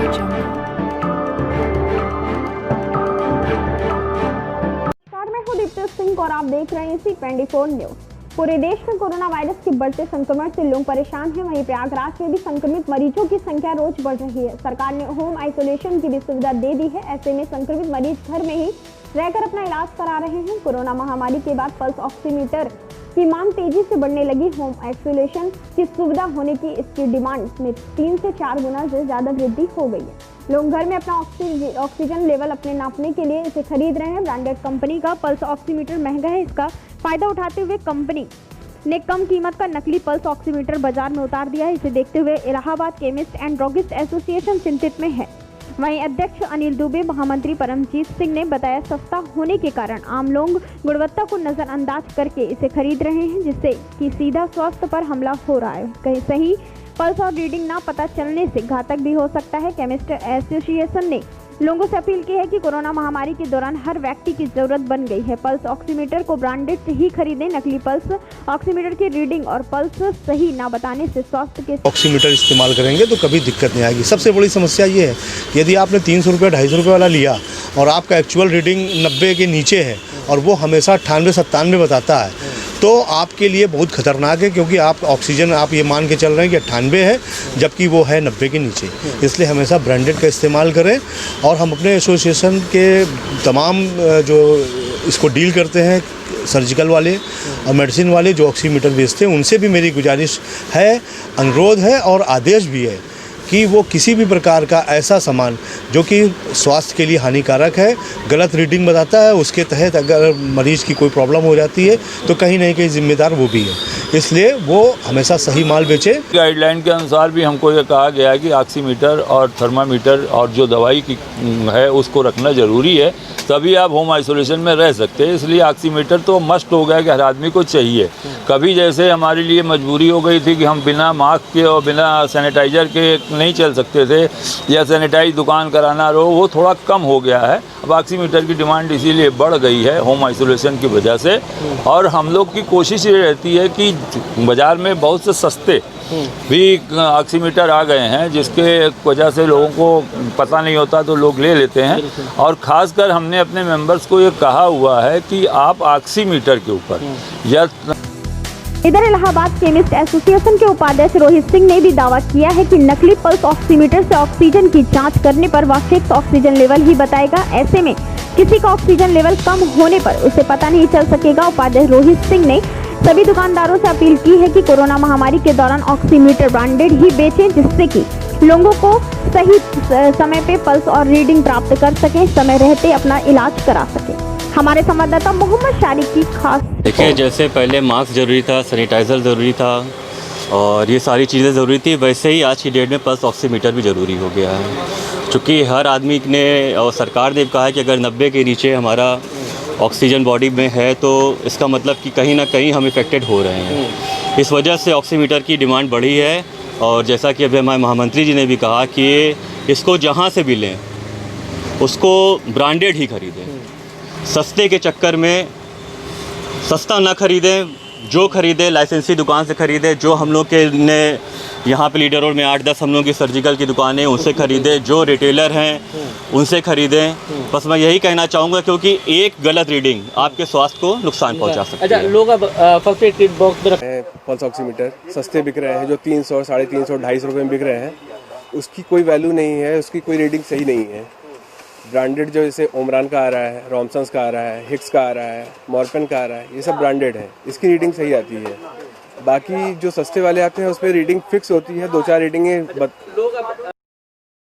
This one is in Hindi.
मैं हूं दीप्ति सिंह और आप देख रहे हैं C24 न्यूज। पूरे देश में कोरोना वायरस के बढ़ते संक्रमण से लोग परेशान हैं। वहीं प्रयागराज में भी संक्रमित मरीजों की संख्या रोज बढ़ रही है। सरकार ने होम आइसोलेशन की भी सुविधा दे दी है। ऐसे में संक्रमित मरीज घर में ही रहकर अपना इलाज करा रहे हैं। कोरोना महामारी के बाद पल्स ऑक्सीमीटर की मांग तेजी से बढ़ने लगी। होम आइसोलेशन की सुविधा होने की इसकी डिमांड में 3 से 4 गुना से ज्यादा वृद्धि हो गई है। लोग घर में अपना ऑक्सीजन लेवल अपने नापने के लिए इसे खरीद रहे हैं। ब्रांडेड कंपनी का पल्स ऑक्सीमीटर महंगा है। इसका फायदा उठाते हुए कंपनी ने कम कीमत का नकली पल्स ऑक्सीमीटर बाजार में उतार दिया है। इसे देखते हुए Allahabad chemist and druggist association चिंतित में है। वहीं अध्यक्ष अनिल दुबे, महामंत्री परमजीत सिंह ने बताया, सस्ता होने के कारण आम लोग गुणवत्ता को नजरअंदाज करके इसे खरीद रहे हैं, जिससे कि सीधा स्वास्थ्य पर हमला हो रहा है। कहीं सही पल्स और रीडिंग ना पता चलने से घातक भी हो सकता है। केमिस्ट एसोसिएशन ने लोगों से अपील की है कि कोरोना महामारी के दौरान हर व्यक्ति की जरूरत बन गई है। पल्स ऑक्सीमीटर को ब्रांडेड ही खरीदें। नकली पल्स ऑक्सीमीटर की रीडिंग और पल्स सही ना बताने से स्वास्थ्य के ऑक्सीमीटर इस्तेमाल करेंगे तो कभी दिक्कत नहीं आएगी। सबसे बड़ी समस्या ये है कि यदि आपने 300 रुपये 250 रुपये वाला लिया और आपका एक्चुअल रीडिंग 90 के नीचे है और वो हमेशा 98-97 बताता है, तो आपके लिए बहुत खतरनाक है, क्योंकि आप ऑक्सीजन आप ये मान के चल रहे हैं कि 98 है, जबकि वो है 90 के नीचे। इसलिए हमेशा ब्रांडेड का इस्तेमाल करें। और हम अपने एसोसिएशन के तमाम जो इसको डील करते हैं, सर्जिकल वाले और मेडिसिन वाले जो ऑक्सीमीटर बेचते हैं, उनसे भी मेरी गुजारिश है, अनुरोध है और आदेश भी है कि वो किसी भी प्रकार का ऐसा सामान जो कि स्वास्थ्य के लिए हानिकारक है, गलत रीडिंग बताता है, उसके तहत अगर मरीज़ की कोई प्रॉब्लम हो जाती है तो कहीं ना कहीं जिम्मेदार वो भी है। इसलिए वो हमेशा सही माल बेचे। गाइडलाइन के अनुसार भी हमको ये कहा गया है कि ऑक्सीमीटर और थर्मामीटर और जो दवाई की है उसको रखना ज़रूरी है, तभी आप होम आइसोलेशन में रह सकते हैं। इसलिए ऑक्सीमीटर तो मस्ट हो गया कि हर आदमी को चाहिए। कभी जैसे हमारे लिए मजबूरी हो गई थी कि हम बिना मास्क के और बिना सैनिटाइज़र के नहीं चल सकते थे, या सैनिटाइज दुकान कराना रहो, वो थोड़ा कम हो गया है। अब ऑक्सीमीटर की डिमांड इसीलिए बढ़ गई है होम आइसोलेशन की वजह से। और हम लोग की कोशिश ये रहती है कि बाज़ार में बहुत से सस्ते भी ऑक्सीमीटर आ गए हैं, जिसके वजह से लोगों को पता नहीं होता तो लोग ले लेते हैं। और ख़ासकर हमने अपने मेंबर्स को ये कहा हुआ है कि आप ऑक्सीमीटर के ऊपर या इधर इलाहाबाद केमिस्ट एसोसिएशन के उपाध्यक्ष रोहित सिंह ने भी दावा किया है कि नकली पल्स ऑक्सीमीटर से ऑक्सीजन की जांच करने पर वह फिक्स ऑक्सीजन लेवल ही बताएगा। ऐसे में किसी का ऑक्सीजन लेवल कम होने पर उसे पता नहीं चल सकेगा। उपाध्यक्ष रोहित सिंह ने सभी दुकानदारों से अपील की है कि कोरोना महामारी के दौरान ऑक्सीमीटर ब्रांडेड ही बेचें, जिससे कि लोगों को सही समय पे पल्स और रीडिंग प्राप्त कर सकें, समय रहते अपना इलाज करा सकें। हमारे संवाददाता मोहम्मद शारिक की खास। देखिए, जैसे पहले मास्क ज़रूरी था, सैनिटाइज़र ज़रूरी था और ये सारी चीज़ें ज़रूरी थी, वैसे ही आज की डेट में पल्स ऑक्सीमीटर भी ज़रूरी हो गया है। चूँकि हर आदमी ने और सरकार ने कहा है कि अगर 90 के नीचे हमारा ऑक्सीजन बॉडी में है तो इसका मतलब कि कहीं ना कहीं हम इफ़ेक्टेड हो रहे हैं। इस वजह से ऑक्सीमीटर की डिमांड बढ़ी है। और जैसा कि अभी हमारे महामंत्री जी ने भी कहा कि इसको जहाँ से भी लें उसको ब्रांडेड ही खरीदें। सस्ते के चक्कर में सस्ता ना खरीदें, जो खरीदें लाइसेंसी दुकान से खरीदें। जो हम लोग के ने यहाँ पे लीडर रोड में 8-10 हम लोग की सर्जिकल की दुकानें, उनसे खरीदें। जो रिटेलर हैं उनसे खरीदें। बस मैं यही कहना चाहूँगा, क्योंकि एक गलत रीडिंग आपके स्वास्थ्य को नुकसान पहुँचा सकती है। अच्छा, लोग अब फर्स्ट एड किट बॉक्स में रखते हैं। पल्स ऑक्सीमीटर सस्ते बिक रहे हैं, जो 300, 350, 250 रुपये में बिक रहे हैं, उसकी कोई वैल्यू नहीं है, उसकी कोई रीडिंग सही नहीं है। ब्रांडेड जो जैसे ओमरान का आ रहा है, रॉमसन्स का आ रहा है, हिक्स का आ रहा है, मॉर्पेन का आ रहा है, ये सब ब्रांडेड है, इसकी रीडिंग सही आती है। बाकी जो सस्ते वाले आते हैं उस पर रीडिंग फिक्स होती है, 2-4 रीडिंगें